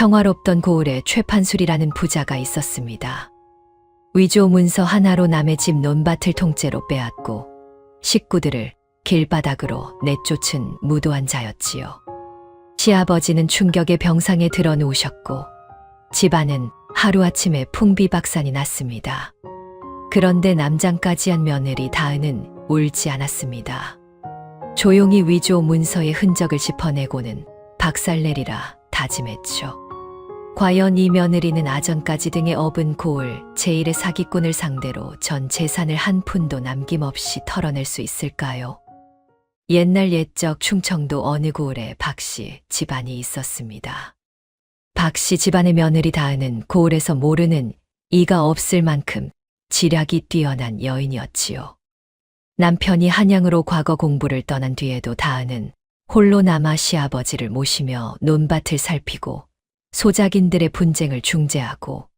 평화롭던 고을에 최판술이라는 부자가 있었습니다. 위조 문서 하나로 남의 집 논밭을 통째로 빼앗고 식구들을 길바닥으로 내쫓은 무도한 자였지요. 시아버지는 충격의 병상에 들어 누우셨고 집안은 하루아침에 풍비박산이 났습니다. 그런데 남장까지 한 며느리 다은은 울지 않았습니다. 조용히 위조 문서의 흔적을 짚어내고는 박살내리라 다짐했죠. 과연 이 며느리는 아전까지 등에 업은 고을 제1의 사기꾼을 상대로 전 재산을 한 푼도 남김없이 털어낼 수 있을까요? 옛날 옛적 충청도 어느 고을에 박씨 집안이 있었습니다. 박씨 집안의 며느리 다은은 고을에서 모르는 이가 없을 만큼 지략이 뛰어난 여인이었지요. 남편이 한양으로 과거 공부를 떠난 뒤에도 다은은 홀로 남아 시아버지를 모시며 논밭을 살피고 소작인들의 분쟁을 중재하고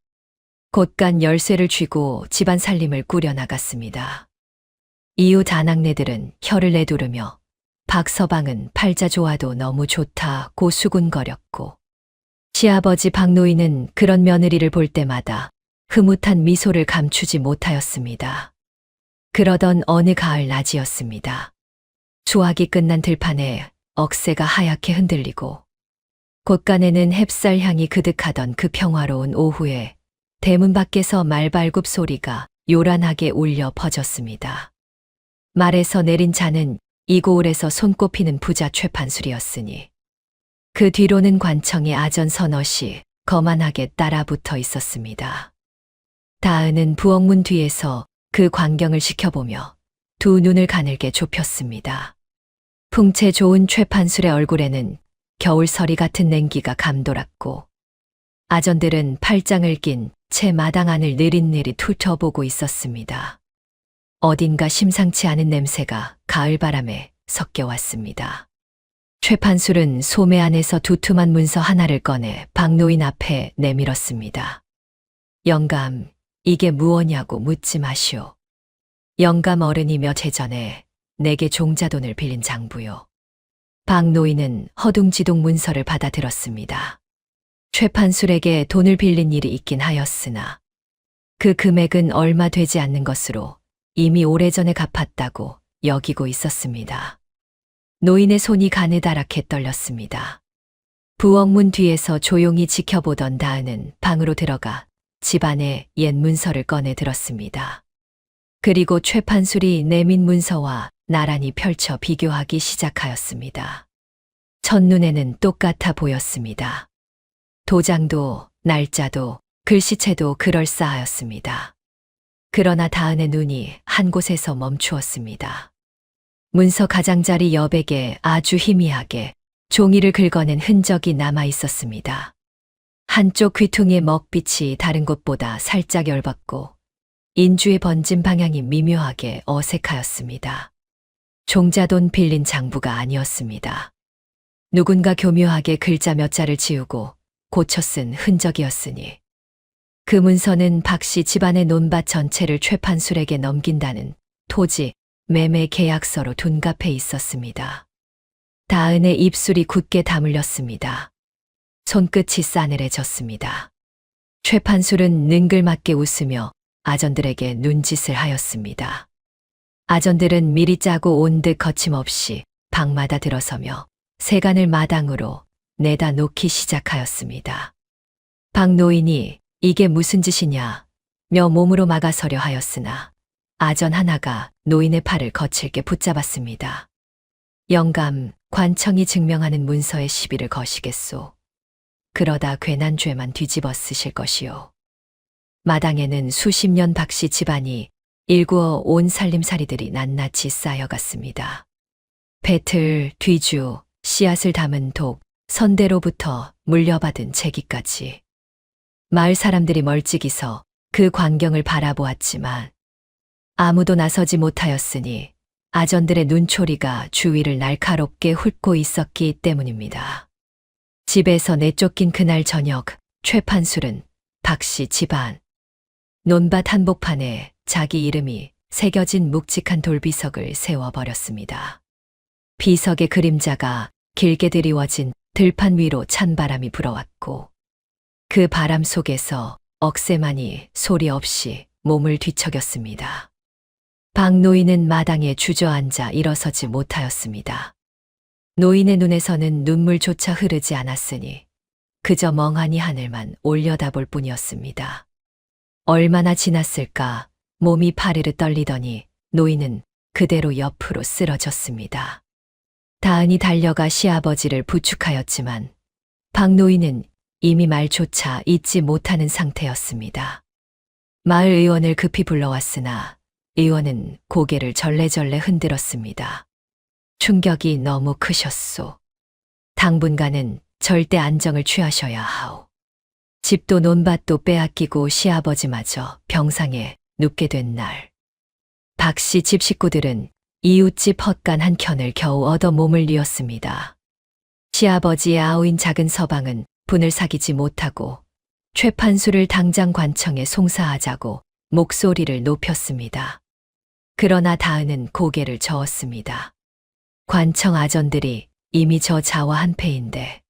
곳간 열쇠를 쥐고 집안 살림을 꾸려나갔습니다. 이후 다낙네들은 혀를 내두르며 박서방은 팔자 좋아도 너무 좋다고 수군거렸고 시아버지 박노인은 그런 며느리를 볼 때마다 흐뭇한 미소를 감추지 못하였습니다. 그러던 어느 가을 낮이었습니다. 수확이 끝난 들판에 억새가 하얗게 흔들리고 곳간에는 햅쌀 향이 그득하던 그 평화로운 오후에 대문 밖에서 말발굽 소리가 요란하게 울려 퍼졌습니다. 말에서 내린 자는 이 고을에서 손꼽히는 부자 최판술이었으니 그 뒤로는 관청의 아전 서넛이 거만하게 따라붙어 있었습니다. 다은은 부엌문 뒤에서 그 광경을 지켜보며 두 눈을 가늘게 좁혔습니다. 풍채 좋은 최판술의 얼굴에는 겨울서리 같은 냉기가 감돌았고 아전들은 팔짱을 낀 채 마당 안을 느릿느릿 훑어보고 있었습니다. 어딘가 심상치 않은 냄새가 가을바람에 섞여왔습니다. 최판술은 소매 안에서 두툼한 문서 하나를 꺼내 박노인 앞에 내밀었습니다. 영감, 이게 무엇냐고 묻지 마시오. 영감 어른이 몇 해 전에 내게 종자돈을 빌린 장부요. 박노인은 허둥지둥 문서를 받아들었습니다. 최판술에게 돈을 빌린 일이 있긴 하였으나 그 금액은 얼마 되지 않는 것으로 이미 오래전에 갚았다고 여기고 있었습니다. 노인의 손이 가느다랗게 떨렸습니다. 부엌문 뒤에서 조용히 지켜보던 다은은 방으로 들어가 집안의 옛 문서를 꺼내 들었습니다. 그리고 최판술이 내민 문서와 나란히 펼쳐 비교하기 시작하였습니다. 첫눈에는 똑같아 보였습니다. 도장도 날짜도 글씨체도 그럴싸하였습니다. 그러나 다은의 눈이 한 곳에서 멈추었습니다. 문서 가장자리 여백에 아주 희미하게 종이를 긁어낸 흔적이 남아 있었습니다. 한쪽 귀퉁이의 먹빛이 다른 곳보다 살짝 열받고 인주의 번진 방향이 미묘하게 어색하였습니다. 종자돈 빌린 장부가 아니었습니다. 누군가 교묘하게 글자 몇 자를 지우고 고쳐 쓴 흔적이었으니 그 문서는 박씨 집안의 논밭 전체를 최판술에게 넘긴다는 토지 매매 계약서로 둔갑해 있었습니다. 다은의 입술이 굳게 다물렸습니다. 손끝이 싸늘해졌습니다. 최판술은 능글맞게 웃으며 아전들에게 눈짓을 하였습니다. 아전들은 미리 짜고 온 듯 거침없이 방마다 들어서며 세간을 마당으로 내다 놓기 시작하였습니다. 박노인이 이게 무슨 짓이냐 며 몸으로 막아서려 하였으나 아전 하나가 노인의 팔을 거칠게 붙잡았습니다. 영감, 관청이 증명하는 문서의 시비를 거시겠소. 그러다 괜한 죄만 뒤집어 쓰실 것이요. 마당에는 수십 년 박씨 집안이 일구어 온 살림살이들이 낱낱이 쌓여갔습니다. 배틀, 뒤주, 씨앗을 담은 독, 선대로부터 물려받은 제기까지. 마을 사람들이 멀찍이서 그 광경을 바라보았지만 아무도 나서지 못하였으니 아전들의 눈초리가 주위를 날카롭게 훑고 있었기 때문입니다. 집에서 내쫓긴 그날 저녁 최판술은 박씨 집안 논밭 한복판에 자기 이름이 새겨진 묵직한 돌비석을 세워버렸습니다. 비석의 그림자가 길게 드리워진 들판 위로 찬바람이 불어왔고 그 바람 속에서 억새만이 소리 없이 몸을 뒤척였습니다. 박노인은 마당에 주저앉아 일어서지 못하였습니다. 노인의 눈에서는 눈물조차 흐르지 않았으니 그저 멍하니 하늘만 올려다볼 뿐이었습니다. 얼마나 지났을까 몸이 파르르 떨리더니 노인은 그대로 옆으로 쓰러졌습니다. 다은이 달려가 시아버지를 부축하였지만 박노인은 이미 말조차 잊지 못하는 상태였습니다. 마을 의원을 급히 불러왔으나 의원은 고개를 절레절레 흔들었습니다. 충격이 너무 크셨소. 당분간은 절대 안정을 취하셔야 하오. 집도 논밭도 빼앗기고 시아버지마저 병상에 눕게 된 날. 박씨 집 식구들은 이웃집 헛간 한 켠을 겨우 얻어 몸을 뉘었습니다. 시아버지의 아우인 작은 서방은 분을 사귀지 못하고 최판수를 당장 관청에 송사하자고 목소리를 높였습니다. 그러나 다은은 고개를 저었습니다. 관청 아전들이 이미 저 자와 한패인데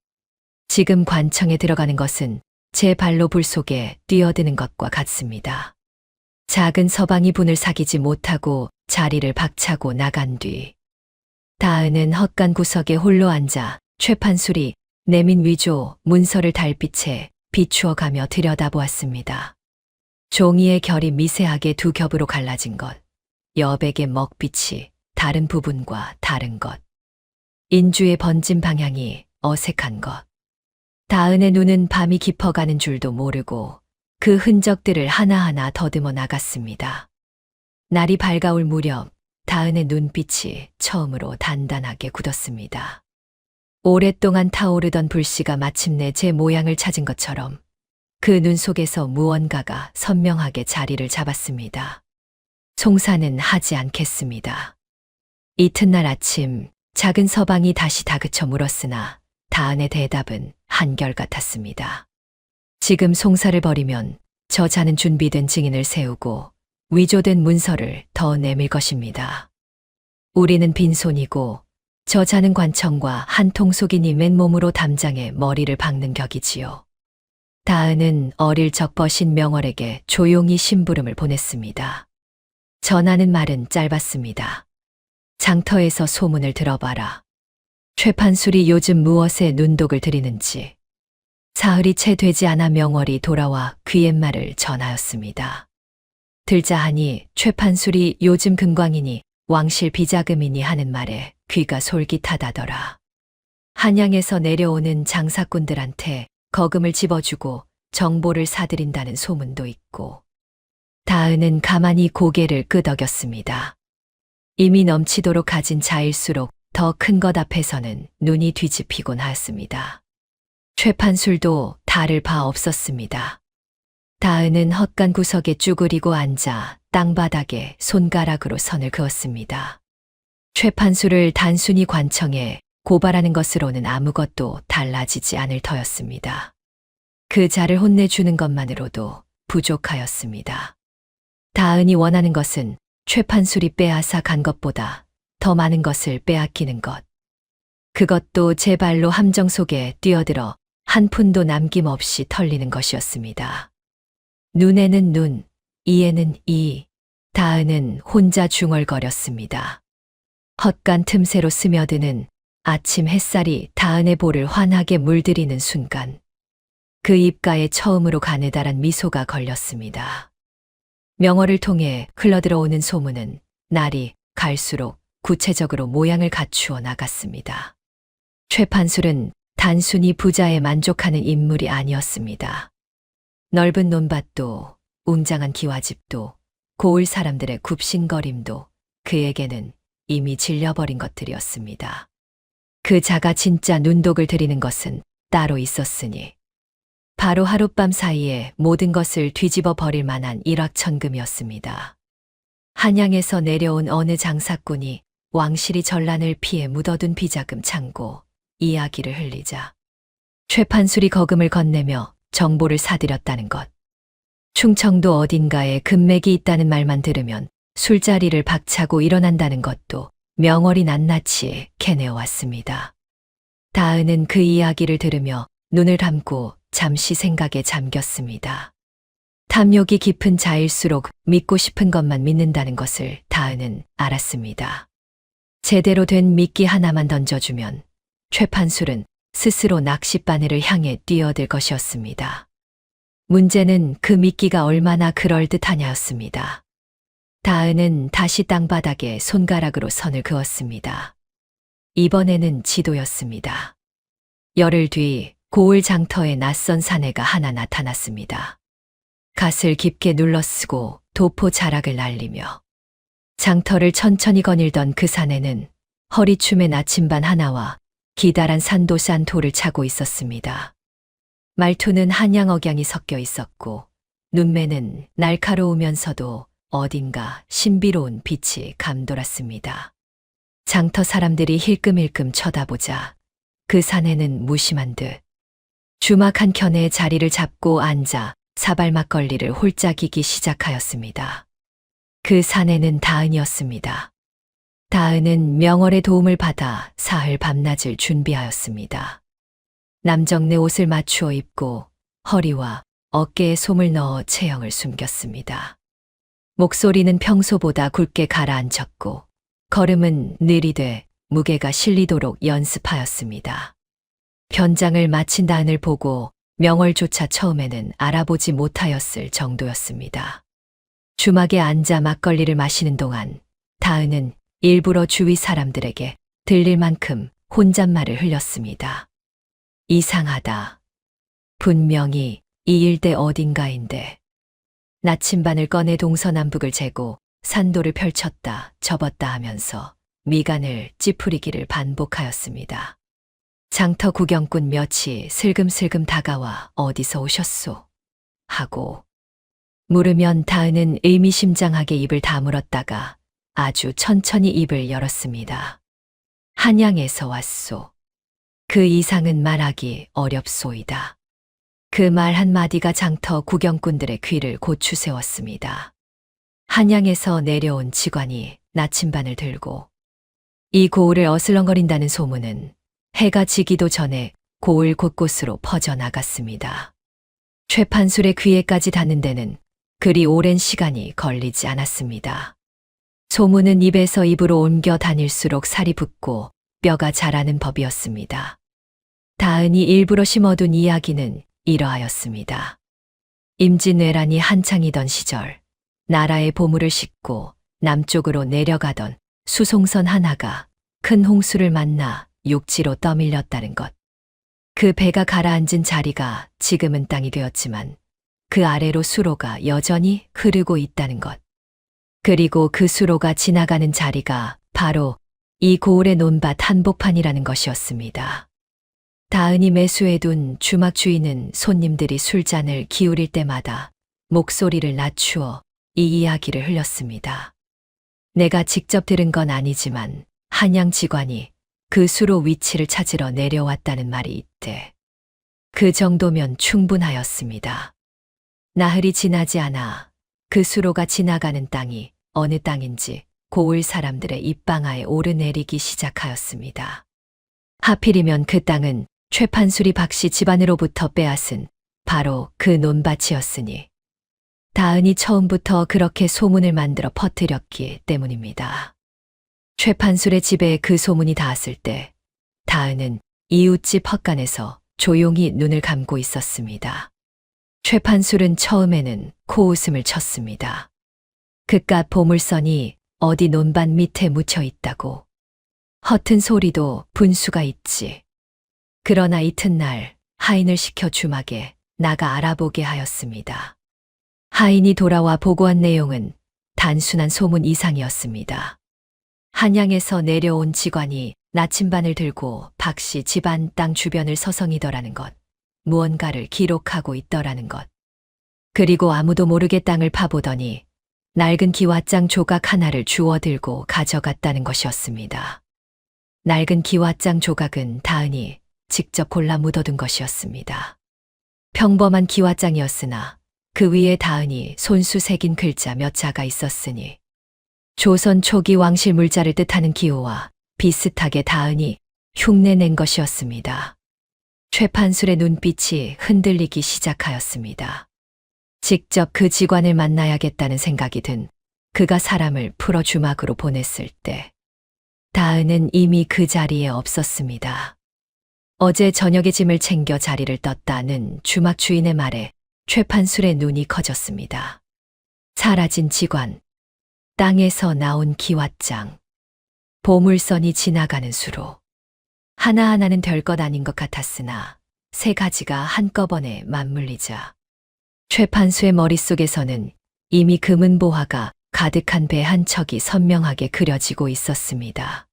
지금 관청에 들어가는 것은 제 발로 불 속에 뛰어드는 것과 같습니다. 작은 서방이 분을 사귀지 못하고 자리를 박차고 나간 뒤 다은은 헛간 구석에 홀로 앉아 최판술이 내민 위조 문서를 달빛에 비추어가며 들여다보았습니다. 종이의 결이 미세하게 두 겹으로 갈라진 것, 여백의 먹빛이 다른 부분과 다른 것, 인주의 번진 방향이 어색한 것. 다은의 눈은 밤이 깊어가는 줄도 모르고 그 흔적들을 하나하나 더듬어 나갔습니다. 날이 밝아올 무렵 다은의 눈빛이 처음으로 단단하게 굳었습니다. 오랫동안 타오르던 불씨가 마침내 제 모양을 찾은 것처럼 그 눈 속에서 무언가가 선명하게 자리를 잡았습니다. 송사는 하지 않겠습니다. 이튿날 아침 작은 서방이 다시 다그쳐 물었으나 다은의 대답은 한결같았습니다. 지금 송사를 벌이면 저자는 준비된 증인을 세우고 위조된 문서를 더 내밀 것입니다. 우리는 빈손이고 저자는 관청과 한통속이니 맨몸으로 담장에 머리를 박는 격이지요. 다은은 어릴 적 버신 명월에게 조용히 심부름을 보냈습니다. 전하는 말은 짧았습니다. 장터에서 소문을 들어봐라. 최판술이 요즘 무엇에 눈독을 들이는지. 사흘이 채 되지 않아 명월이 돌아와 귀옛말을 전하였습니다. 들자 하니 최판술이 요즘 금광이니 왕실 비자금이니 하는 말에 귀가 솔깃하다더라. 한양에서 내려오는 장사꾼들한테 거금을 집어주고 정보를 사들인다는 소문도 있고. 다은은 가만히 고개를 끄덕였습니다. 이미 넘치도록 가진 자일수록 더 큰 것 앞에서는 눈이 뒤집히곤 하였습니다. 최판술도 다를 바 없었습니다. 다은은 헛간 구석에 쭈그리고 앉아 땅바닥에 손가락으로 선을 그었습니다. 최판술을 단순히 관청에 고발하는 것으로는 아무것도 달라지지 않을 터였습니다. 그 자를 혼내주는 것만으로도 부족하였습니다. 다은이 원하는 것은 최판술이 빼앗아 간 것보다 더 많은 것을 빼앗기는 것. 그것도 제 발로 함정 속에 뛰어들어 한 푼도 남김없이 털리는 것이었습니다. 눈에는 눈, 이에는 이. 다은은 혼자 중얼거렸습니다. 헛간 틈새로 스며드는 아침 햇살이 다은의 볼을 환하게 물들이는 순간 그 입가에 처음으로 가느다란 미소가 걸렸습니다. 명월을 통해 흘러들어오는 소문은 날이 갈수록 구체적으로 모양을 갖추어 나갔습니다. 최판술은 단순히 부자에 만족하는 인물이 아니었습니다. 넓은 논밭도 웅장한 기와집도 고을 사람들의 굽신거림도 그에게는 이미 질려버린 것들이었습니다. 그 자가 진짜 눈독을 들이는 것은 따로 있었으니 바로 하룻밤 사이에 모든 것을 뒤집어 버릴 만한 일확천금이었습니다. 한양에서 내려온 어느 장사꾼이 왕실이 전란을 피해 묻어둔 비자금 창고 이야기를 흘리자 최판술이 거금을 건네며 정보를 사들였다는 것. 충청도 어딘가에 금맥이 있다는 말만 들으면 술자리를 박차고 일어난다는 것도 명월이 낱낱이 캐내어 왔습니다. 다은은 그 이야기를 들으며 눈을 감고 잠시 생각에 잠겼습니다. 탐욕이 깊은 자일수록 믿고 싶은 것만 믿는다는 것을 다은은 알았습니다. 제대로 된 미끼 하나만 던져주면 최판술은 스스로 낚싯바늘을 향해 뛰어들 것이었습니다. 문제는 그 미끼가 얼마나 그럴듯하냐였습니다. 다은은 다시 땅바닥에 손가락으로 선을 그었습니다. 이번에는 지도였습니다. 열흘 뒤 고을 장터에 낯선 사내가 하나 나타났습니다. 갓을 깊게 눌러쓰고 도포 자락을 날리며 장터를 천천히 거닐던 그 사내는 허리춤에 나침반 하나와 기다란 산도산 돌을 차고 있었습니다. 말투는 한양 억양이 섞여 있었고 눈매는 날카로우면서도 어딘가 신비로운 빛이 감돌았습니다. 장터 사람들이 힐끔힐끔 쳐다보자 그 사내는 무심한 듯 주막 한 켠에 자리를 잡고 앉아 사발 막걸리를 홀짝이기 시작하였습니다. 그 사내는 다은이었습니다. 다은은 명월의 도움을 받아 사흘 밤낮을 준비하였습니다. 남정네 옷을 맞추어 입고 허리와 어깨에 솜을 넣어 체형을 숨겼습니다. 목소리는 평소보다 굵게 가라앉혔고 걸음은 느리되 무게가 실리도록 연습하였습니다. 변장을 마친 다은을 보고 명월조차 처음에는 알아보지 못하였을 정도였습니다. 주막에 앉아 막걸리를 마시는 동안 다은은 일부러 주위 사람들에게 들릴 만큼 혼잣말을 흘렸습니다. 이상하다. 분명히 이 일대 어딘가인데. 나침반을 꺼내 동서남북을 재고 산도를 펼쳤다 접었다 하면서 미간을 찌푸리기를 반복하였습니다. 장터 구경꾼 몇이 슬금슬금 다가와 어디서 오셨소? 하고 물으면 다은은 의미심장하게 입을 다물었다가 아주 천천히 입을 열었습니다. 한양에서 왔소. 그 이상은 말하기 어렵소이다. 그 말 한마디가 장터 구경꾼들의 귀를 고추 세웠습니다. 한양에서 내려온 직관이 나침반을 들고 이 고을을 어슬렁거린다는 소문은 해가 지기도 전에 고을 곳곳으로 퍼져나갔습니다. 최판술의 귀에까지 닿는 데는 그리 오랜 시간이 걸리지 않았습니다. 소문은 입에서 입으로 옮겨 다닐수록 살이 붙고 뼈가 자라는 법이었습니다. 다은이 일부러 심어둔 이야기는 이러하였습니다. 임진왜란이 한창이던 시절 나라의 보물을 싣고 남쪽으로 내려가던 수송선 하나가 큰 홍수를 만나 육지로 떠밀렸다는 것. 그 배가 가라앉은 자리가 지금은 땅이 되었지만 그 아래로 수로가 여전히 흐르고 있다는 것. 그리고 그 수로가 지나가는 자리가 바로 이 고을의 논밭 한복판이라는 것이었습니다. 다은이 매수해둔 주막 주인은 손님들이 술잔을 기울일 때마다 목소리를 낮추어 이 이야기를 흘렸습니다. 내가 직접 들은 건 아니지만 한양 직관이 그 수로 위치를 찾으러 내려왔다는 말이 있대. 그 정도면 충분하였습니다. 나흘이 지나지 않아 그 수로가 지나가는 땅이 어느 땅인지 고을 사람들의 입방아에 오르내리기 시작하였습니다. 하필이면 그 땅은 최판술이 박씨 집안으로부터 빼앗은 바로 그 논밭이었으니 다은이 처음부터 그렇게 소문을 만들어 퍼뜨렸기 때문입니다. 최판술의 집에 그 소문이 닿았을 때 다은은 이웃집 헛간에서 조용히 눈을 감고 있었습니다. 최판술은 처음에는 코웃음을 쳤습니다. 그깟 보물선이 어디 논밭 밑에 묻혀 있다고. 허튼 소리도 분수가 있지. 그러나 이튿날 하인을 시켜 주막에 나가 알아보게 하였습니다. 하인이 돌아와 보고한 내용은 단순한 소문 이상이었습니다. 한양에서 내려온 직관이 나침반을 들고 박씨 집안 땅 주변을 서성이더라는 것, 무언가를 기록하고 있더라는 것. 그리고 아무도 모르게 땅을 파보더니 낡은 기와장 조각 하나를 주워 들고 가져갔다는 것이었습니다. 낡은 기와장 조각은 다은이 직접 골라 묻어둔 것이었습니다. 평범한 기와장이었으나 그 위에 다은이 손수 새긴 글자 몇 자가 있었으니 조선 초기 왕실 물자를 뜻하는 기호와 비슷하게 다은이 흉내낸 것이었습니다. 최판술의 눈빛이 흔들리기 시작하였습니다. 직접 그 직관을 만나야겠다는 생각이 든 그가 사람을 풀어 주막으로 보냈을 때 다은은 이미 그 자리에 없었습니다. 어제 저녁에 짐을 챙겨 자리를 떴다는 주막 주인의 말에 최판술의 눈이 커졌습니다. 사라진 직관, 땅에서 나온 기왓장, 보물선이 지나가는 수로. 하나하나는 별것 아닌 것 같았으나 세 가지가 한꺼번에 맞물리자 최판수의 머릿속에서는 이미 금은보화가 가득한 배 한 척이 선명하게 그려지고 있었습니다.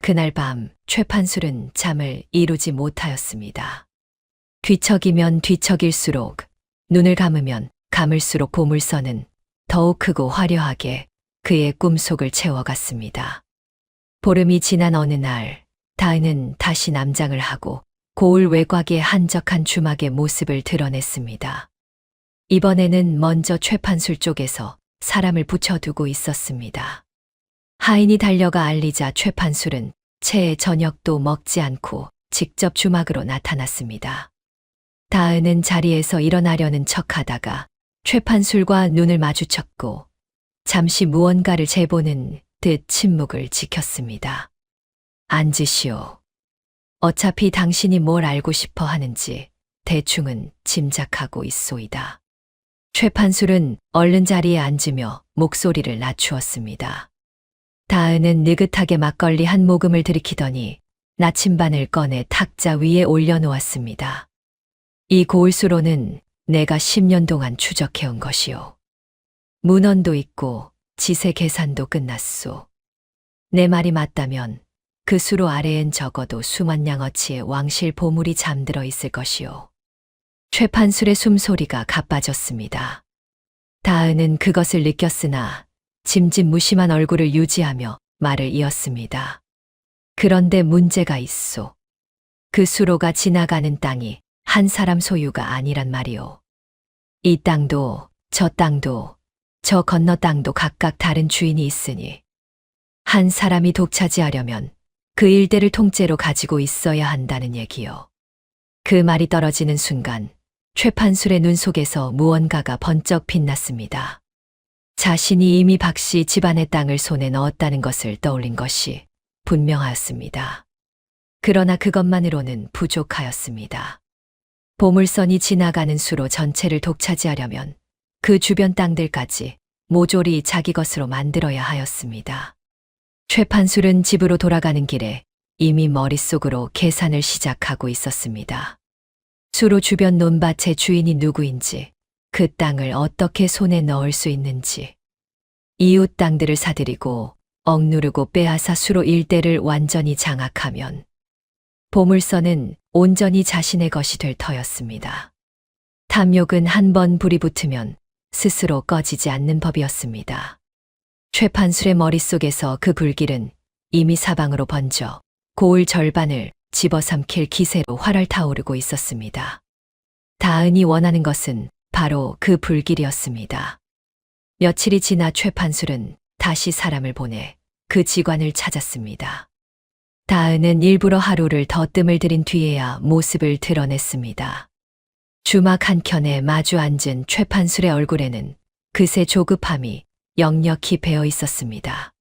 그날 밤 최판술은 잠을 이루지 못하였습니다. 뒤척이면 뒤척일수록, 눈을 감으면 감을수록 보물선은 더욱 크고 화려하게 그의 꿈속을 채워갔습니다. 보름이 지난 어느 날 다은은 다시 남장을 하고 고을 외곽의 한적한 주막의 모습을 드러냈습니다. 이번에는 먼저 최판술 쪽에서 사람을 붙여두고 있었습니다. 하인이 달려가 알리자 최판술은 채 저녁도 먹지 않고 직접 주막으로 나타났습니다. 다은은 자리에서 일어나려는 척하다가 최판술과 눈을 마주쳤고 잠시 무언가를 재보는 듯 침묵을 지켰습니다. 앉으시오. 어차피 당신이 뭘 알고 싶어 하는지 대충은 짐작하고 있소이다. 최판술은 얼른 자리에 앉으며 목소리를 낮추었습니다. 다은은 느긋하게 막걸리 한 모금을 들이키더니 나침반을 꺼내 탁자 위에 올려놓았습니다. 이 고을수로는 내가 10년 동안 추적해온 것이오. 문헌도 있고 지세 계산도 끝났소. 내 말이 맞다면 그 수로 아래엔 적어도 수만 양어치의 왕실 보물이 잠들어 있을 것이오. 최판술의 숨소리가 가빠졌습니다. 다은은 그것을 느꼈으나 짐짓무심한 얼굴을 유지하며 말을 이었습니다. 그런데 문제가 있소. 그 수로가 지나가는 땅이 한 사람 소유가 아니란 말이오. 이 땅도 저 땅도 저 건너 땅도 각각 다른 주인이 있으니 한 사람이 독차지하려면 그 일대를 통째로 가지고 있어야 한다는 얘기요. 그 말이 떨어지는 순간 최판술의 눈 속에서 무언가가 번쩍 빛났습니다. 자신이 이미 박씨 집안의 땅을 손에 넣었다는 것을 떠올린 것이 분명하였습니다. 그러나 그것만으로는 부족하였습니다. 보물선이 지나가는 수로 전체를 독차지하려면 그 주변 땅들까지 모조리 자기 것으로 만들어야 하였습니다. 최판술은 집으로 돌아가는 길에 이미 머릿속으로 계산을 시작하고 있었습니다. 수로 주변 논밭의 주인이 누구인지, 그 땅을 어떻게 손에 넣을 수 있는지, 이웃 땅들을 사들이고 억누르고 빼앗아 수로 일대를 완전히 장악하면 보물선은 온전히 자신의 것이 될 터였습니다. 탐욕은 한 번 불이 붙으면 스스로 꺼지지 않는 법이었습니다. 최판술의 머릿속에서 그 불길은 이미 사방으로 번져 고을 절반을 집어삼킬 기세로 활활 타오르고 있었습니다. 다은이 원하는 것은 바로 그 불길이었습니다. 며칠이 지나 최판술은 다시 사람을 보내 그 직관을 찾았습니다. 다은은 일부러 하루를 더 뜸을 들인 뒤에야 모습을 드러냈습니다. 주막 한켠에 마주 앉은 최판술의 얼굴에는 그새 조급함이 역력히 배어 있었습니다.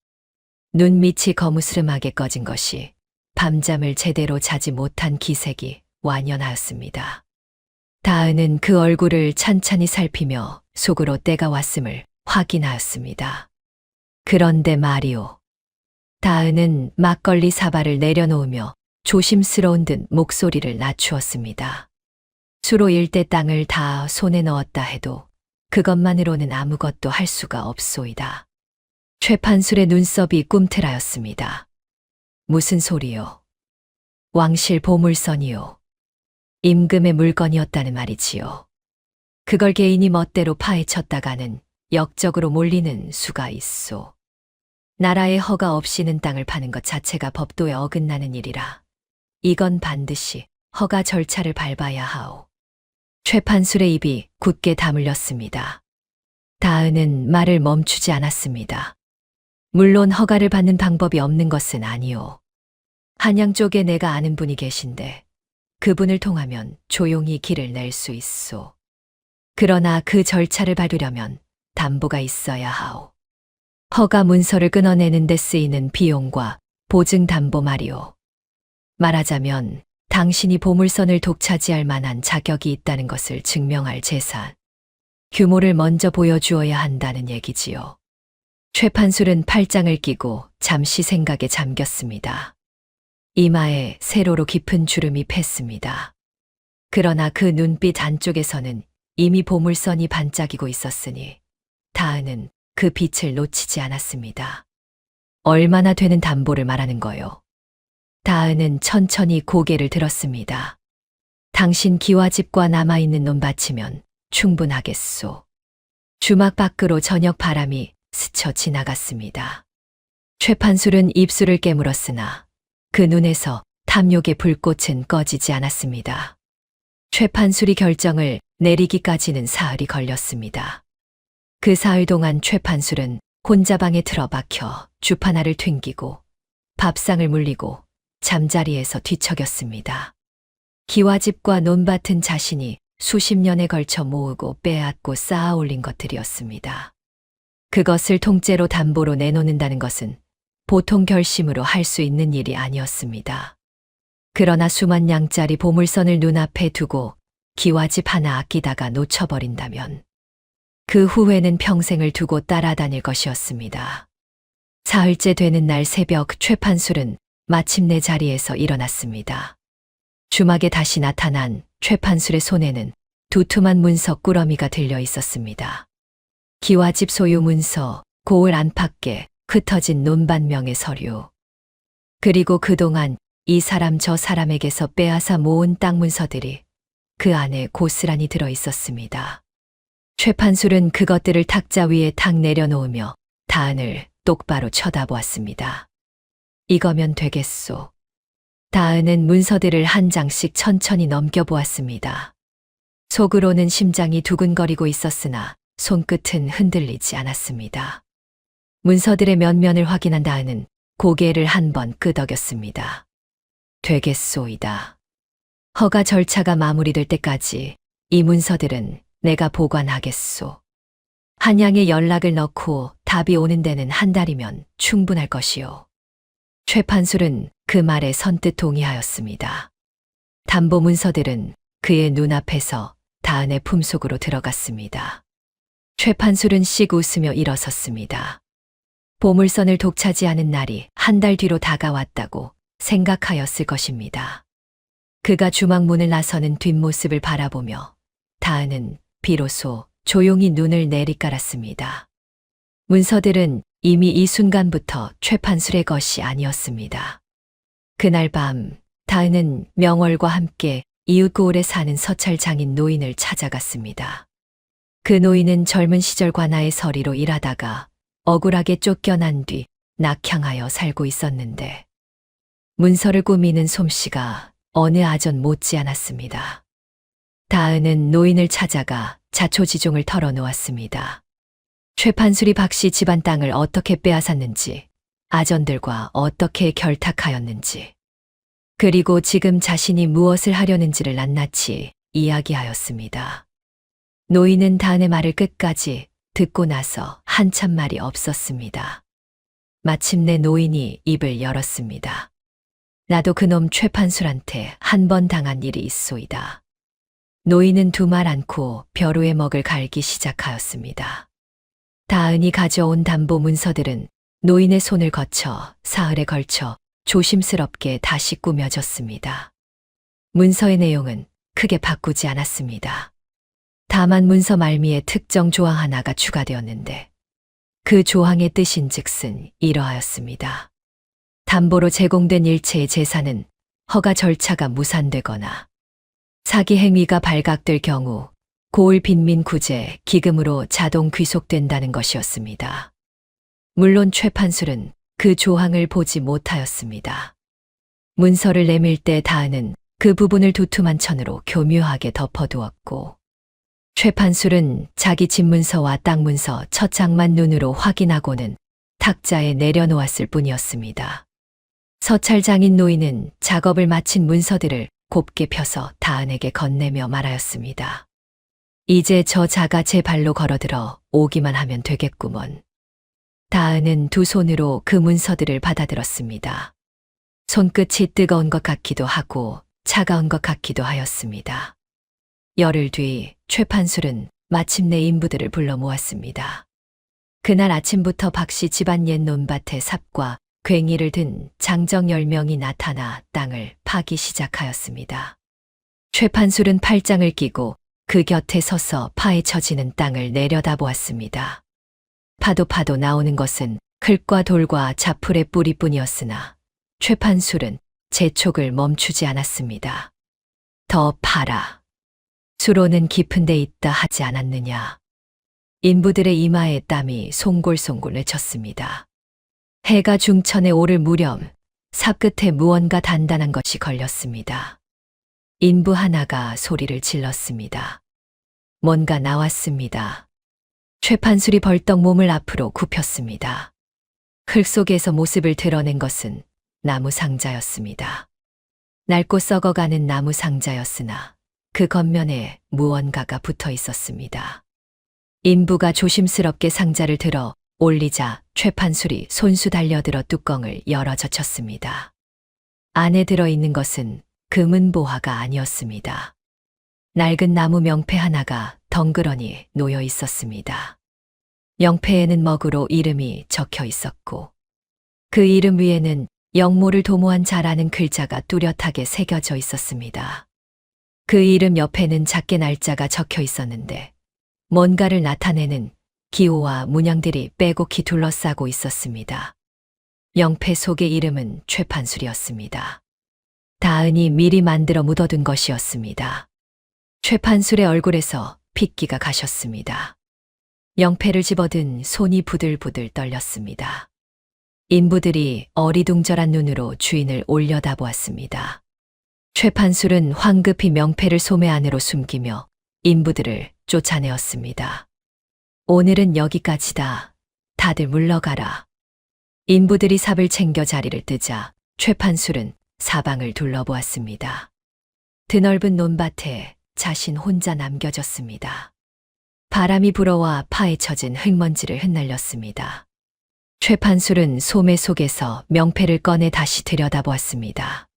눈밑이 거무스름하게 꺼진 것이 밤잠을 제대로 자지 못한 기색이 완연하였습니다. 다은은 그 얼굴을 찬찬히 살피며 속으로 때가 왔음을 확인하였습니다. 그런데 말이오. 다은은 막걸리 사발을 내려놓으며 조심스러운 듯 목소리를 낮추었습니다. 수로 일대 땅을 다 손에 넣었다 해도 그것만으로는 아무것도 할 수가 없소이다. 최판술의 눈썹이 꿈틀하였습니다. 무슨 소리요? 왕실 보물선이요. 임금의 물건이었다는 말이지요. 그걸 개인이 멋대로 파헤쳤다가는 역적으로 몰리는 수가 있소. 나라의 허가 없이는 땅을 파는 것 자체가 법도에 어긋나는 일이라 이건 반드시 허가 절차를 밟아야 하오. 최판술의 입이 굳게 다물렸습니다. 다은은 말을 멈추지 않았습니다. 물론 허가를 받는 방법이 없는 것은 아니오. 한양 쪽에 내가 아는 분이 계신데 그분을 통하면 조용히 길을 낼 수 있소. 그러나 그 절차를 밟으려면 담보가 있어야 하오. 허가 문서를 끊어내는 데 쓰이는 비용과 보증 담보 말이오. 말하자면 당신이 보물선을 독차지할 만한 자격이 있다는 것을 증명할 재산. 규모를 먼저 보여주어야 한다는 얘기지요. 최 판술은 팔짱을 끼고 잠시 생각에 잠겼습니다. 이마에 세로로 깊은 주름이 팼습니다. 그러나 그 눈빛 안쪽에서는 이미 보물선이 반짝이고 있었으니 다은은 그 빛을 놓치지 않았습니다. 얼마나 되는 담보를 말하는 거요? 다은은 천천히 고개를 들었습니다. 당신 기와집과 남아있는 논밭이면 충분하겠소. 주막 밖으로 저녁 바람이 스쳐 지나갔습니다. 최 판술은 입술을 깨물었으나 그 눈에서 탐욕의 불꽃은 꺼지지 않았습니다. 최 판술이 결정을 내리기까지는 사흘이 걸렸습니다. 그 사흘 동안 최 판술은 혼자 방에 틀어박혀 주파나를 튕기고 밥상을 물리고 잠자리에서 뒤척였습니다. 기와집과 논밭은 자신이 수십 년에 걸쳐 모으고 빼앗고 쌓아 올린 것들이었습니다. 그것을 통째로 담보로 내놓는다는 것은 보통 결심으로 할 수 있는 일이 아니었습니다. 그러나 수만 양짜리 보물선을 눈앞에 두고 기와집 하나 아끼다가 놓쳐버린다면 그 후회는 평생을 두고 따라다닐 것이었습니다. 사흘째 되는 날 새벽 최 판술은 마침내 자리에서 일어났습니다. 주막에 다시 나타난 최 판술의 손에는 두툼한 문서 꾸러미가 들려 있었습니다. 기와집 소유 문서, 고을 안팎에 흩어진 논밭명의 서류. 그리고 그동안 이 사람 저 사람에게서 빼앗아 모은 땅 문서들이 그 안에 고스란히 들어 있었습니다. 최 판술은 그것들을 탁자 위에 탁 내려놓으며 다은을 똑바로 쳐다보았습니다. 이거면 되겠소. 다은은 문서들을 한 장씩 천천히 넘겨보았습니다. 속으로는 심장이 두근거리고 있었으나 손끝은 흔들리지 않았습니다. 문서들의 면면을 확인한 다은은 고개를 한번 끄덕였습니다. 되겠소이다. 허가 절차가 마무리될 때까지 이 문서들은 내가 보관하겠소. 한양에 연락을 넣고 답이 오는 데는 한 달이면 충분할 것이요. 최 판술은 그 말에 선뜻 동의하였습니다. 담보 문서들은 그의 눈앞에서 다은의 품속으로 들어갔습니다. 최 판술은 씩 웃으며 일어섰습니다. 보물선을 독차지하는 날이 한 달 뒤로 다가왔다고 생각하였을 것입니다. 그가 주막 문을 나서는 뒷모습을 바라보며 다은은 비로소 조용히 눈을 내리깔았습니다. 문서들은 이미 이 순간부터 최 판술의 것이 아니었습니다. 그날 밤 다은은 명월과 함께 이웃 고을에 사는 서찰 장인 노인을 찾아갔습니다. 그 노인은 젊은 시절 관아의 서리로 일하다가 억울하게 쫓겨난 뒤 낙향하여 살고 있었는데 문서를 꾸미는 솜씨가 어느 아전 못지않았습니다. 다은은 노인을 찾아가 자초지종을 털어놓았습니다. 최 판술이 박씨 집안 땅을 어떻게 빼앗았는지, 아전들과 어떻게 결탁하였는지, 그리고 지금 자신이 무엇을 하려는지를 낱낱이 이야기하였습니다. 노인은 다은의 말을 끝까지 듣고 나서 한참 말이 없었습니다. 마침내 노인이 입을 열었습니다. 나도 그놈 최 판술한테 한 번 당한 일이 있소이다. 노인은 두 말 않고 벼루의 먹을 갈기 시작하였습니다. 다은이 가져온 담보 문서들은 노인의 손을 거쳐 사흘에 걸쳐 조심스럽게 다시 꾸며졌습니다. 문서의 내용은 크게 바꾸지 않았습니다. 다만 문서 말미에 특정 조항 하나가 추가되었는데 그 조항의 뜻인즉슨 이러하였습니다. 담보로 제공된 일체의 재산은 허가 절차가 무산되거나 사기 행위가 발각될 경우 고을 빈민 구제 기금으로 자동 귀속된다는 것이었습니다. 물론 최 판술은 그 조항을 보지 못하였습니다. 문서를 내밀 때 다은은 그 부분을 두툼한 천으로 교묘하게 덮어두었고 최 판술은 자기 집 문서와 땅 문서 첫 장만 눈으로 확인하고는 탁자에 내려놓았을 뿐이었습니다. 서찰 장인 노인은 작업을 마친 문서들을 곱게 펴서 다은에게 건네며 말하였습니다. 이제 저 자가 제 발로 걸어들어 오기만 하면 되겠구먼. 다은은 두 손으로 그 문서들을 받아들었습니다. 손끝이 뜨거운 것 같기도 하고 차가운 것 같기도 하였습니다. 열흘 뒤 최판술은 마침내 인부들을 불러 모았습니다. 그날 아침부터 박씨 집안 옛 논밭에 삽과 괭이를 든 장정 10명이 나타나 땅을 파기 시작하였습니다. 최판술은 팔짱을 끼고 그 곁에 서서 파헤쳐지는 땅을 내려다보았습니다. 파도 나오는 것은 클과 돌과 자풀의 뿌리뿐이었으나 최판술은 재촉을 멈추지 않았습니다. 더 파라. 수로는 깊은 데 있다 하지 않았느냐. 인부들의 이마에 땀이 송골송골 내쳤습니다. 해가 중천에 오를 무렵 삽 끝에 무언가 단단한 것이 걸렸습니다. 인부 하나가 소리를 질렀습니다. 뭔가 나왔습니다. 최판술이 벌떡 몸을 앞으로 굽혔습니다. 흙 속에서 모습을 드러낸 것은 나무 상자였습니다. 낡고 썩어가는 나무 상자였으나 그 겉면에 무언가가 붙어 있었습니다. 인부가 조심스럽게 상자를 들어 올리자 최판술이 손수 달려들어 뚜껑을 열어 젖혔습니다. 안에 들어있는 것은 금은보화가 아니었습니다. 낡은 나무 명패 하나가 덩그러니 놓여 있었습니다. 명패에는 먹으로 이름이 적혀 있었고 그 이름 위에는 영모를 도모한 자라는 글자가 뚜렷하게 새겨져 있었습니다. 그 이름 옆에는 작게 날짜가 적혀 있었는데 뭔가를 나타내는 기호와 문양들이 빼곡히 둘러싸고 있었습니다. 명패 속의 이름은 최판술이었습니다. 다은이 미리 만들어 묻어둔 것이었습니다. 최판술의 얼굴에서 핏기가 가셨습니다. 명패를 집어든 손이 부들부들 떨렸습니다. 인부들이 어리둥절한 눈으로 주인을 올려다보았습니다. 최판술은 황급히 명패를 소매 안으로 숨기며 인부들을 쫓아내었습니다. 오늘은 여기까지다. 다들 물러가라. 인부들이 삽을 챙겨 자리를 뜨자 최판술은 사방을 둘러보았습니다. 드넓은 논밭에 자신 혼자 남겨졌습니다. 바람이 불어와 파헤쳐진 흙먼지를 흩날렸습니다. 최판술은 소매 속에서 명패를 꺼내 다시 들여다보았습니다.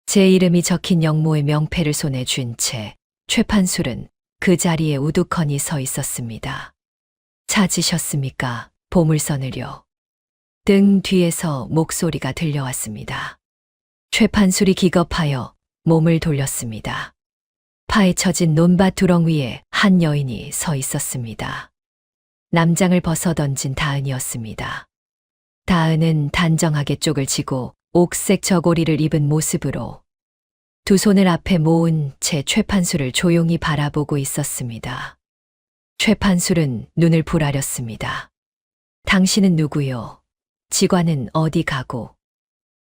제 이름이 적힌 영모의 명패를 손에 쥔 채 최판술은 그 자리에 우두커니 서 있었습니다. 찾으셨습니까? 보물선을요. 등 뒤에서 목소리가 들려왔습니다. 최판술이 기겁하여 몸을 돌렸습니다. 파헤쳐진 논밭 두렁 위에 한 여인이 서 있었습니다. 남장을 벗어던진 다은이었습니다. 다은은 단정하게 쪽을 치고 옥색 저고리를 입은 모습으로 두 손을 앞에 모은 채 최판술을 조용히 바라보고 있었습니다. 최판술은 눈을 부라렸습니다. 당신은 누구요? 지관은 어디 가고?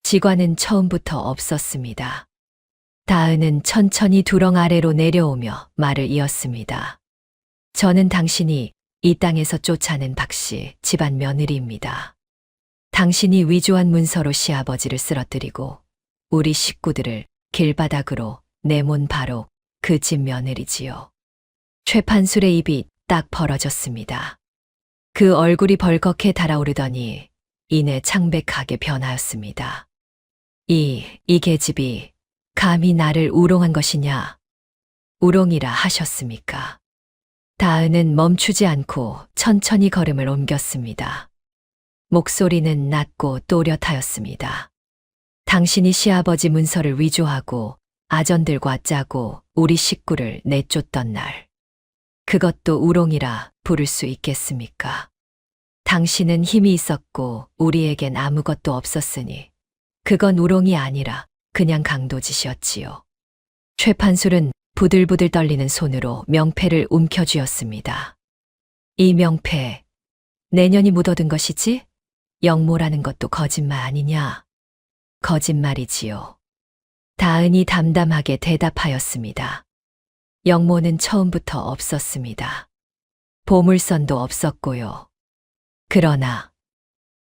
지관은 처음부터 없었습니다. 다은은 천천히 두렁 아래로 내려오며 말을 이었습니다. 저는 당신이 이 땅에서 쫓아낸 박씨 집안 며느리입니다. 당신이 위조한 문서로 시아버지를 쓰러뜨리고 우리 식구들을 길바닥으로 내몬 바로 그 집 며느리지요. 최판술의 입이 딱 벌어졌습니다. 그 얼굴이 벌겋게 달아오르더니 이내 창백하게 변하였습니다. 이 계집이 감히 나를 우롱한 것이냐? 우롱이라 하셨습니까? 다은은 멈추지 않고 천천히 걸음을 옮겼습니다. 목소리는 낮고 또렷하였습니다. 당신이 시아버지 문서를 위조하고 아전들과 짜고 우리 식구를 내쫓던 날. 그것도 우롱이라 부를 수 있겠습니까? 당신은 힘이 있었고 우리에겐 아무것도 없었으니 그건 우롱이 아니라 그냥 강도짓이었지요. 최판술은 부들부들 떨리는 손으로 명패를 움켜쥐었습니다. 이 명패, 내년이 묻어든 것이지? 영모라는 것도 거짓말 아니냐? 거짓말이지요. 다은이 담담하게 대답하였습니다. 영모는 처음부터 없었습니다. 보물선도 없었고요. 그러나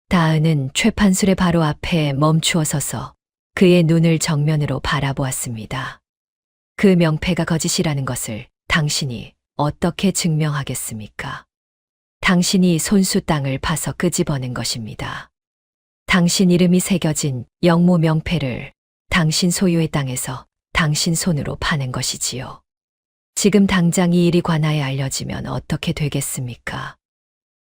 다은은 최판술의 바로 앞에 멈추어 서서 그의 눈을 정면으로 바라보았습니다. 그 명패가 거짓이라는 것을 당신이 어떻게 증명하겠습니까? 당신이 손수 땅을 파서 끄집어낸 것입니다. 당신 이름이 새겨진 영모 명패를 당신 소유의 땅에서 당신 손으로 파낸 것이지요. 지금 당장 이 일이 관아에 알려지면 어떻게 되겠습니까?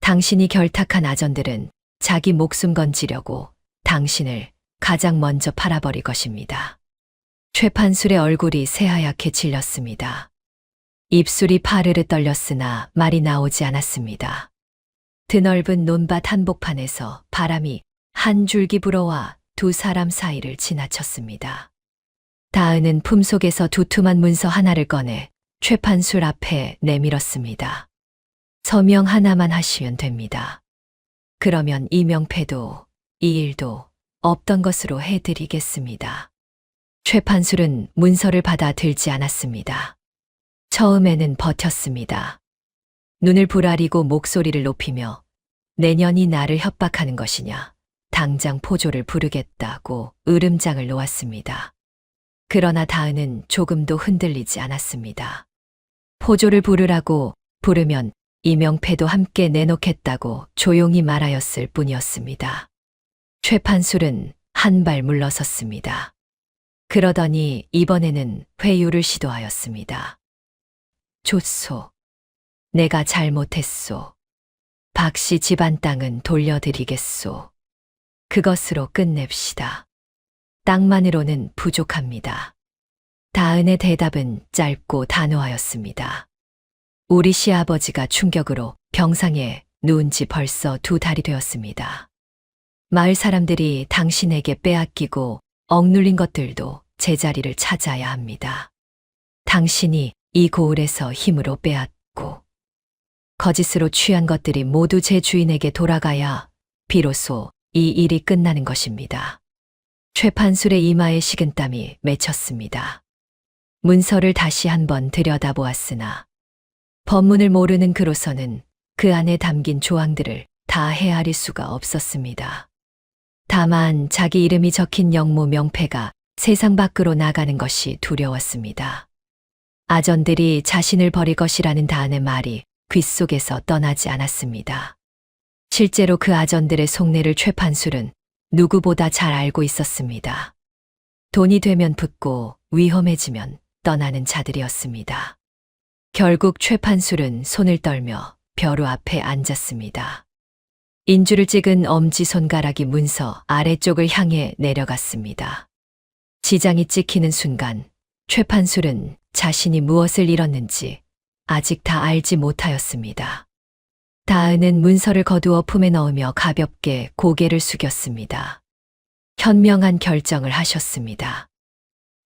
당신이 결탁한 아전들은 자기 목숨 건지려고 당신을 가장 먼저 팔아버릴 것입니다. 최판술의 얼굴이 새하얗게 질렸습니다. 입술이 파르르 떨렸으나 말이 나오지 않았습니다. 드넓은 논밭 한복판에서 바람이 한 줄기 불어와 두 사람 사이를 지나쳤습니다. 다은은 품속에서 두툼한 문서 하나를 꺼내 최판술 앞에 내밀었습니다. 서명 하나만 하시면 됩니다. 그러면 이 명패도 이 일도 없던 것으로 해드리겠습니다. 최판술은 문서를 받아 들지 않았습니다. 처음에는 버텼습니다. 눈을 부라리고 목소리를 높이며 내년이 나를 협박하는 것이냐, 당장 포조를 부르겠다고 으름장을 놓았습니다. 그러나 다은은 조금도 흔들리지 않았습니다. 포조를 부르라고 부르면 이 명패도 함께 내놓겠다고 조용히 말하였을 뿐이었습니다. 최판술은 한 발 물러섰습니다. 그러더니 이번에는 회유를 시도하였습니다. 좋소. 내가 잘못했소. 박씨 집안 땅은 돌려드리겠소. 그것으로 끝냅시다. 땅만으로는 부족합니다. 다은의 대답은 짧고 단호하였습니다. 우리 시아버지가 충격으로 병상에 누운 지 벌써 2달이 되었습니다. 마을 사람들이 당신에게 빼앗기고 억눌린 것들도 제자리를 찾아야 합니다. 당신이 이 고을에서 힘으로 빼앗고 거짓으로 취한 것들이 모두 제 주인에게 돌아가야 비로소 이 일이 끝나는 것입니다. 최판술의 이마에 식은땀이 맺혔습니다. 문서를 다시 한번 들여다보았으나 법문을 모르는 그로서는 그 안에 담긴 조항들을 다 헤아릴 수가 없었습니다. 다만 자기 이름이 적힌 영모 명패가 세상 밖으로 나가는 것이 두려웠습니다. 아전들이 자신을 버릴 것이라는 다은의 말이 귓속에서 떠나지 않았습니다. 실제로 그 아전들의 속내를 최판술은 누구보다 잘 알고 있었습니다. 돈이 되면 붙고 위험해지면 떠나는 자들이었습니다. 결국 최판술은 손을 떨며 벼루 앞에 앉았습니다. 인주를 찍은 엄지손가락이 문서 아래쪽을 향해 내려갔습니다. 지장이 찍히는 순간 최판술은 자신이 무엇을 잃었는지 아직 다 알지 못하였습니다. 다은은 문서를 거두어 품에 넣으며 가볍게 고개를 숙였습니다. 현명한 결정을 하셨습니다.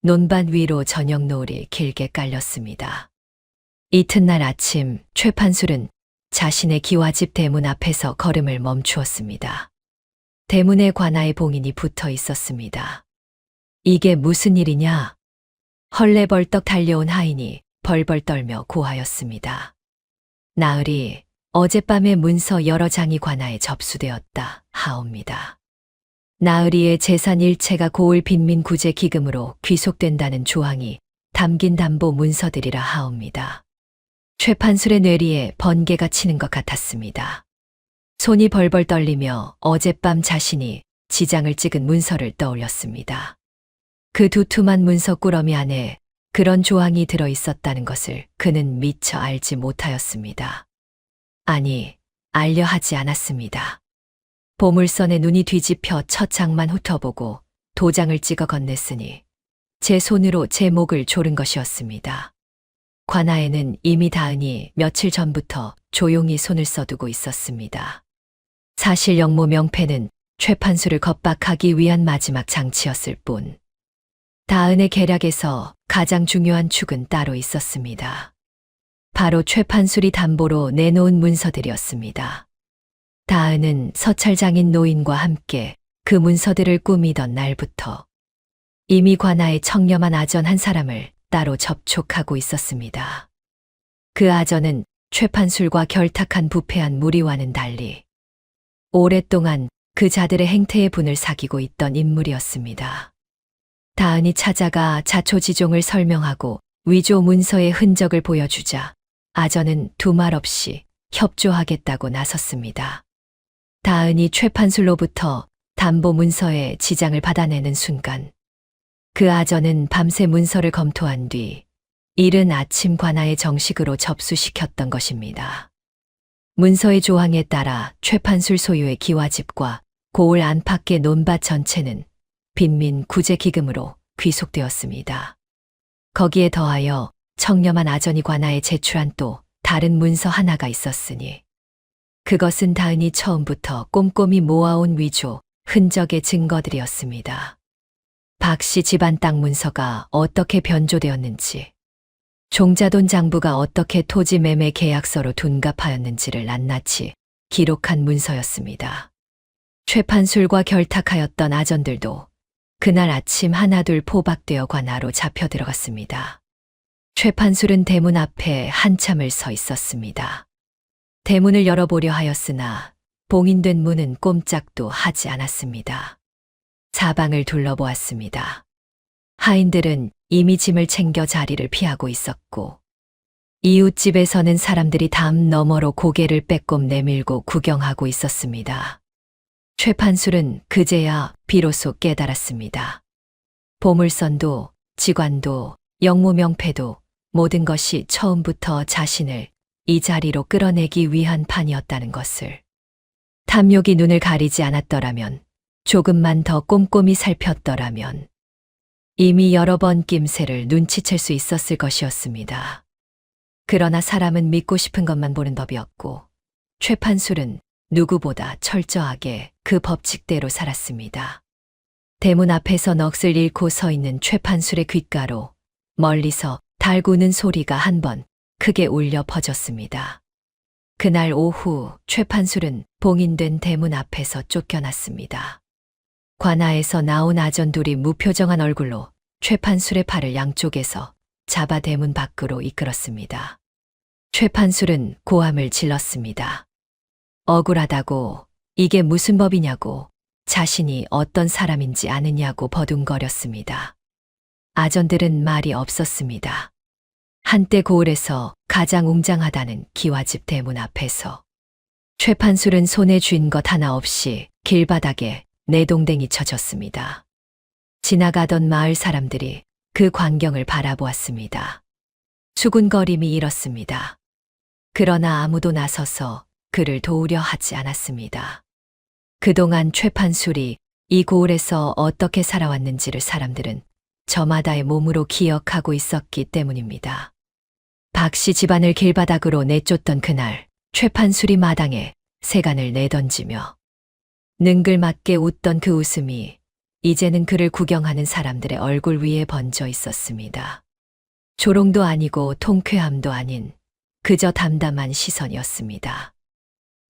논밭 위로 저녁 노을이 길게 깔렸습니다. 이튿날 아침 최판술은 자신의 기와집 대문 앞에서 걸음을 멈추었습니다. 대문에 관아의 봉인이 붙어 있었습니다. 이게 무슨 일이냐? 헐레벌떡 달려온 하인이 벌벌 떨며 고하였습니다. 나으리, 어젯밤에 문서 여러 장이 관아에 접수되었다 하옵니다. 나으리의 재산 일체가 고을 빈민 구제 기금으로 귀속된다는 조항이 담긴 담보 문서들이라 하옵니다. 최판술의 뇌리에 번개가 치는 것 같았습니다. 손이 벌벌 떨리며 어젯밤 자신이 지장을 찍은 문서를 떠올렸습니다. 그 두툼한 문서 꾸러미 안에 그런 조항이 들어 있었다는 것을 그는 미처 알지 못하였습니다. 아니, 알려 하지 않았습니다. 보물선에 눈이 뒤집혀 첫 장만 훑어보고 도장을 찍어 건넸으니 제 손으로 제 목을 조른 것이었습니다. 관아에는 이미 다은이 며칠 전부터 조용히 손을 써두고 있었습니다. 사실 영모 명패는 최판술을 겁박하기 위한 마지막 장치였을 뿐 다은의 계략에서 가장 중요한 축은 따로 있었습니다. 바로 최판술이 담보로 내놓은 문서들이었습니다. 다은은 서찰장인 노인과 함께 그 문서들을 꾸미던 날부터 이미 관아에 청렴한 아전 한 사람을 따로 접촉하고 있었습니다. 그 아전은 최판술과 결탁한 부패한 무리와는 달리 오랫동안 그 자들의 행태의 분을 사귀고 있던 인물이었습니다. 다은이 찾아가 자초지종을 설명하고 위조 문서의 흔적을 보여주자 아전은 두말 없이 협조하겠다고 나섰습니다. 다은이 최판술로부터 담보 문서의 지장을 받아내는 순간 그 아전은 밤새 문서를 검토한 뒤 이른 아침 관아에 정식으로 접수시켰던 것입니다. 문서의 조항에 따라 최판술 소유의 기와집과 고을 안팎의 논밭 전체는 빈민 구제기금으로 귀속되었습니다. 거기에 더하여 청렴한 아전이 관아에 제출한 또 다른 문서 하나가 있었으니 그것은 다은이 처음부터 꼼꼼히 모아온 위조 흔적의 증거들이었습니다. 박씨 집안 땅 문서가 어떻게 변조되었는지, 종자돈 장부가 어떻게 토지 매매 계약서로 둔갑하였는지를 낱낱이 기록한 문서였습니다. 최판술과 결탁하였던 아전들도 그날 아침 하나둘 포박되어 관아로 잡혀 들어갔습니다. 최판술은 대문 앞에 한참을 서 있었습니다. 대문을 열어보려 하였으나 봉인된 문은 꼼짝도 하지 않았습니다. 사방을 둘러보았습니다. 하인들은 이미 짐을 챙겨 자리를 피하고 있었고 이웃집에서는 사람들이 담 너머로 고개를 빼꼼 내밀고 구경하고 있었습니다. 최판술은 그제야 비로소 깨달았습니다. 보물선도, 직관도, 영무명패도 모든 것이 처음부터 자신을 이 자리로 끌어내기 위한 판이었다는 것을. 탐욕이 눈을 가리지 않았더라면, 조금만 더 꼼꼼히 살폈더라면 이미 여러 번 낌새를 눈치챌 수 있었을 것이었습니다. 그러나 사람은 믿고 싶은 것만 보는 법이었고 최판술은 누구보다 철저하게 그 법칙대로 살았습니다. 대문 앞에서 넋을 잃고 서 있는 최판술의 귓가로 멀리서 달구는 소리가 한 번 크게 울려 퍼졌습니다. 그날 오후 최판술은 봉인된 대문 앞에서 쫓겨났습니다. 관아에서 나온 아전 둘이 무표정한 얼굴로 최판술의 팔을 양쪽에서 잡아 대문 밖으로 이끌었습니다. 최판술은 고함을 질렀습니다. 억울하다고, 이게 무슨 법이냐고, 자신이 어떤 사람인지 아느냐고 버둥거렸습니다. 아전들은 말이 없었습니다. 한때 고을에서 가장 웅장하다는 기와집 대문 앞에서 최판술은 손에 쥔 것 하나 없이 길바닥에 내동댕이 쳐졌습니다. 지나가던 마을 사람들이 그 광경을 바라보았습니다. 수군거림이 일었습니다. 그러나 아무도 나서서 그를 도우려 하지 않았습니다. 그동안 최판술이 이 고을에서 어떻게 살아왔는지를 사람들은 저마다의 몸으로 기억하고 있었기 때문입니다. 박씨 집안을 길바닥으로 내쫓던 그날 최판술이 마당에 세간을 내던지며 능글맞게 웃던 그 웃음이 이제는 그를 구경하는 사람들의 얼굴 위에 번져 있었습니다. 조롱도 아니고 통쾌함도 아닌 그저 담담한 시선이었습니다.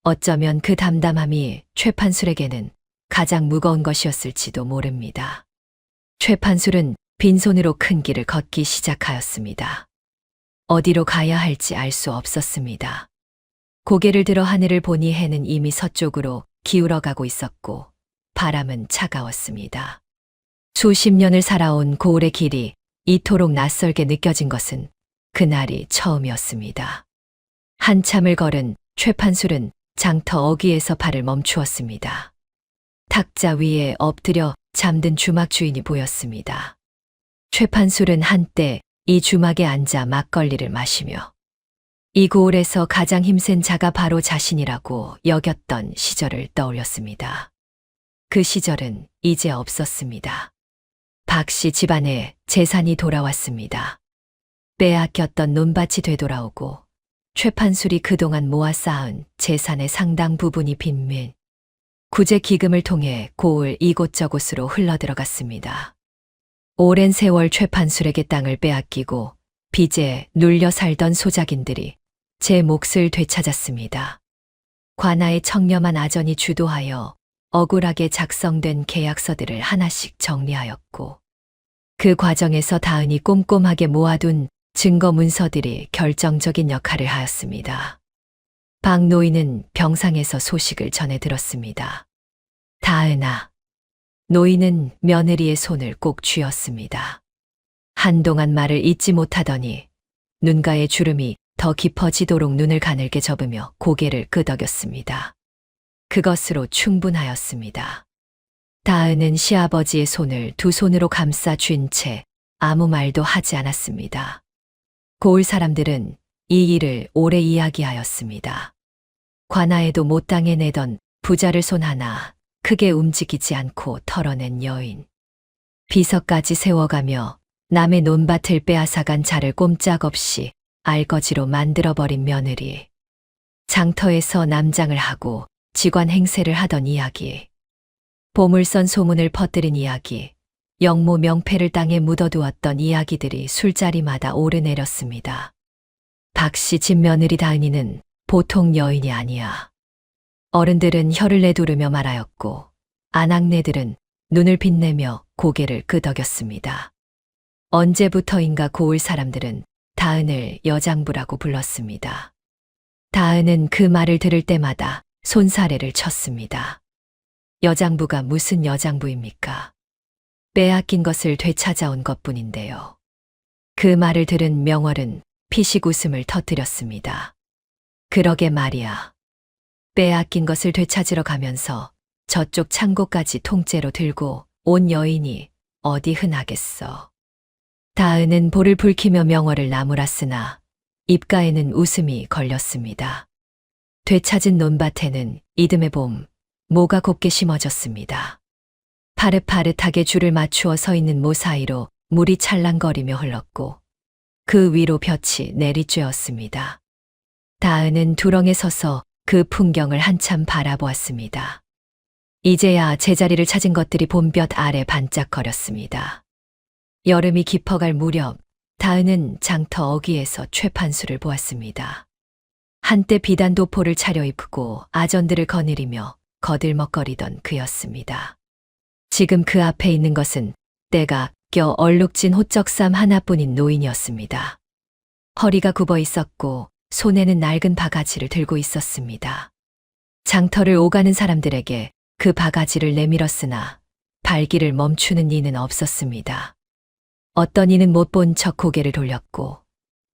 어쩌면 그 담담함이 최판술에게는 가장 무거운 것이었을지도 모릅니다. 최판술은 빈손으로 큰 길을 걷기 시작하였습니다. 어디로 가야 할지 알 수 없었습니다. 고개를 들어 하늘을 보니 해는 이미 서쪽으로 기울어가고 있었고 바람은 차가웠습니다. 수십 년을 살아온 고을의 길이 이토록 낯설게 느껴진 것은 그날이 처음이었습니다. 한참을 걸은 최판술은 장터 어귀에서 발을 멈추었습니다. 탁자 위에 엎드려 잠든 주막 주인이 보였습니다. 최판술은 한때 이 주막에 앉아 막걸리를 마시며 이 고을에서 가장 힘센 자가 바로 자신이라고 여겼던 시절을 떠올렸습니다. 그 시절은 이제 없었습니다. 박씨 집안에 재산이 돌아왔습니다. 빼앗겼던 논밭이 되돌아오고 최판술이 그동안 모아 쌓은 재산의 상당 부분이 빈민 구제 기금을 통해 고을 이곳저곳으로 흘러들어갔습니다. 오랜 세월 최판술에게 땅을 빼앗기고 빚에 눌려 살던 소작인들이 제 몫을 되찾았습니다. 관아의 청렴한 아전이 주도하여 억울하게 작성된 계약서들을 하나씩 정리하였고 그 과정에서 다은이 꼼꼼하게 모아둔 증거 문서들이 결정적인 역할을 하였습니다. 박 노인은 병상에서 소식을 전해 들었습니다. 다은아. 노인은 며느리의 손을 꼭 쥐었습니다. 한동안 말을 잇지 못하더니 눈가에 주름이 더 깊어지도록 눈을 가늘게 접으며 고개를 끄덕였습니다. 그것으로 충분하였습니다. 다은은 시아버지의 손을 두 손으로 감싸 쥔 채 아무 말도 하지 않았습니다. 고을 사람들은 이 일을 오래 이야기하였습니다. 관아에도 못 당해내던 부자를 손 하나 크게 움직이지 않고 털어낸 여인. 비석까지 세워가며 남의 논밭을 빼앗아간 자를 꼼짝없이 알거지로 만들어버린 며느리. 장터에서 남장을 하고 직관 행세를 하던 이야기. 보물선 소문을 퍼뜨린 이야기. 영모 명패를 땅에 묻어두었던 이야기들이 술자리마다 오르내렸습니다. 박씨 집 며느리 다은이는 보통 여인이 아니야. 어른들은 혀를 내두르며 말하였고 아낙네들은 눈을 빛내며 고개를 끄덕였습니다. 언제부터인가 고을 사람들은 다은을 여장부라고 불렀습니다. 다은은 그 말을 들을 때마다 손사래를 쳤습니다. 여장부가 무슨 여장부입니까? 빼앗긴 것을 되찾아온 것뿐인데요. 그 말을 들은 명월은 피식 웃음을 터뜨렸습니다. 그러게 말이야. 빼앗긴 것을 되찾으러 가면서 저쪽 창고까지 통째로 들고 온 여인이 어디 흔하겠어. 다은은 볼을 붉히며 명월을 나무랐으나 입가에는 웃음이 걸렸습니다. 되찾은 논밭에는 이듬해 봄 모가 곱게 심어졌습니다. 파릇파릇하게 줄을 맞추어 서 있는 모 사이로 물이 찰랑거리며 흘렀고 그 위로 볕이 내리쬐었습니다. 다은은 두렁에 서서 그 풍경을 한참 바라보았습니다. 이제야 제자리를 찾은 것들이 봄볕 아래 반짝거렸습니다. 여름이 깊어갈 무렵 다은은 장터 어귀에서 최판수를 보았습니다. 한때 비단 도포를 차려입고 아전들을 거느리며 거들먹거리던 그였습니다. 지금 그 앞에 있는 것은 때가 껴 얼룩진 호적삼 하나뿐인 노인이었습니다. 허리가 굽어 있었고 손에는 낡은 바가지를 들고 있었습니다. 장터를 오가는 사람들에게 그 바가지를 내밀었으나 발길을 멈추는 이는 없었습니다. 어떤 이는 못 본 척 고개를 돌렸고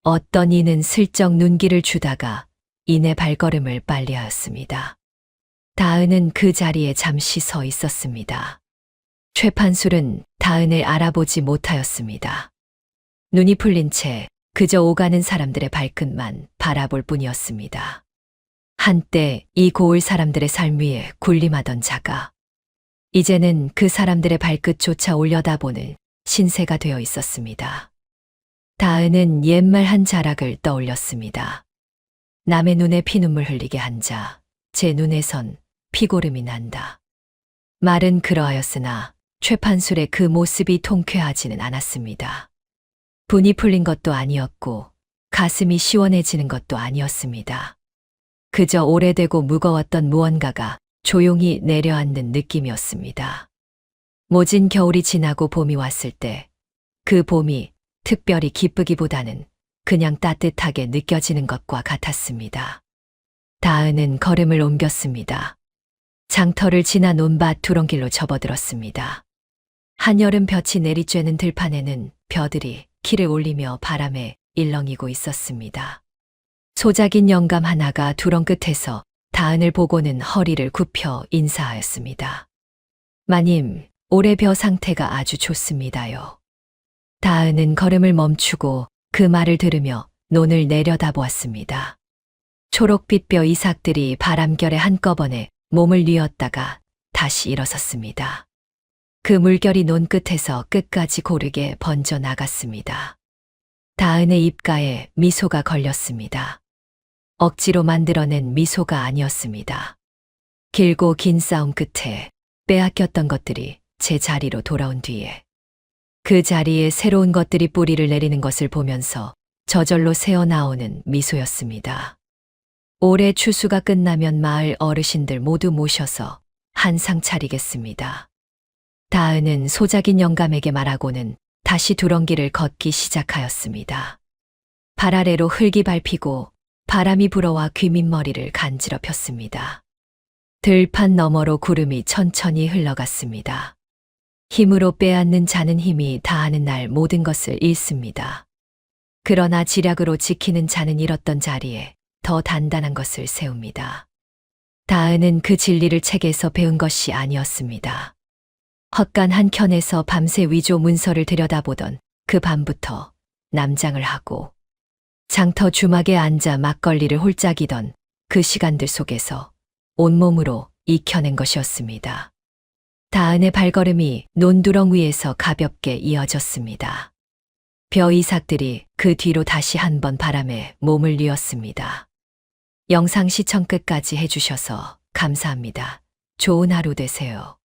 어떤 이는 슬쩍 눈길을 주다가 이내 발걸음을 빨리 하였습니다. 다은은 그 자리에 잠시 서 있었습니다. 최판술은 다은을 알아보지 못하였습니다. 눈이 풀린 채 그저 오가는 사람들의 발끝만 바라볼 뿐이었습니다. 한때 이 고을 사람들의 삶 위에 군림하던 자가 이제는 그 사람들의 발끝조차 올려다보는 신세가 되어 있었습니다. 다은은 옛말 한 자락을 떠올렸습니다. 남의 눈에 피눈물 흘리게 한 자, 제 눈에선 피고름이 난다. 말은 그러하였으나 최판술의 그 모습이 통쾌하지는 않았습니다. 분이 풀린 것도 아니었고 가슴이 시원해지는 것도 아니었습니다. 그저 오래되고 무거웠던 무언가가 조용히 내려앉는 느낌이었습니다. 모진 겨울이 지나고 봄이 왔을 때 그 봄이 특별히 기쁘기보다는 그냥 따뜻하게 느껴지는 것과 같았습니다. 다은은 걸음을 옮겼습니다. 장터를 지나 논밭 두렁길로 접어들었습니다. 한여름 볕이 내리쬐는 들판에는 벼들이 키를 올리며 바람에 일렁이고 있었습니다. 소작인 영감 하나가 두렁 끝에서 다은을 보고는 허리를 굽혀 인사하였습니다. 마님, 올해 벼 상태가 아주 좋습니다요. 다은은 걸음을 멈추고 그 말을 들으며 논을 내려다보았습니다. 초록빛 벼 이삭들이 바람결에 한꺼번에 몸을 뉘었다가 다시 일어섰습니다. 그 물결이 논 끝에서 끝까지 고르게 번져 나갔습니다. 다은의 입가에 미소가 걸렸습니다. 억지로 만들어낸 미소가 아니었습니다. 길고 긴 싸움 끝에 빼앗겼던 것들이 제 자리로 돌아온 뒤에 그 자리에 새로운 것들이 뿌리를 내리는 것을 보면서 저절로 새어나오는 미소였습니다. 올해 추수가 끝나면 마을 어르신들 모두 모셔서 한상 차리겠습니다. 다은은 소작인 영감에게 말하고는 다시 두렁길을 걷기 시작하였습니다. 발 아래로 흙이 밟히고 바람이 불어와 귀밑머리를 간지럽혔습니다. 들판 너머로 구름이 천천히 흘러갔습니다. 힘으로 빼앗는 자는 힘이 다하는 날 모든 것을 잃습니다. 그러나 지략으로 지키는 자는 잃었던 자리에 더 단단한 것을 세웁니다. 다은은 그 진리를 책에서 배운 것이 아니었습니다. 헛간 한 켠에서 밤새 위조 문서를 들여다보던 그 밤부터 남장을 하고 장터 주막에 앉아 막걸리를 홀짝이던 그 시간들 속에서 온몸으로 익혀낸 것이었습니다. 다은의 발걸음이 논두렁 위에서 가볍게 이어졌습니다. 벼이삭들이 그 뒤로 다시 한번 바람에 몸을 뉘었습니다. 영상 시청 끝까지 해주셔서 감사합니다. 좋은 하루 되세요.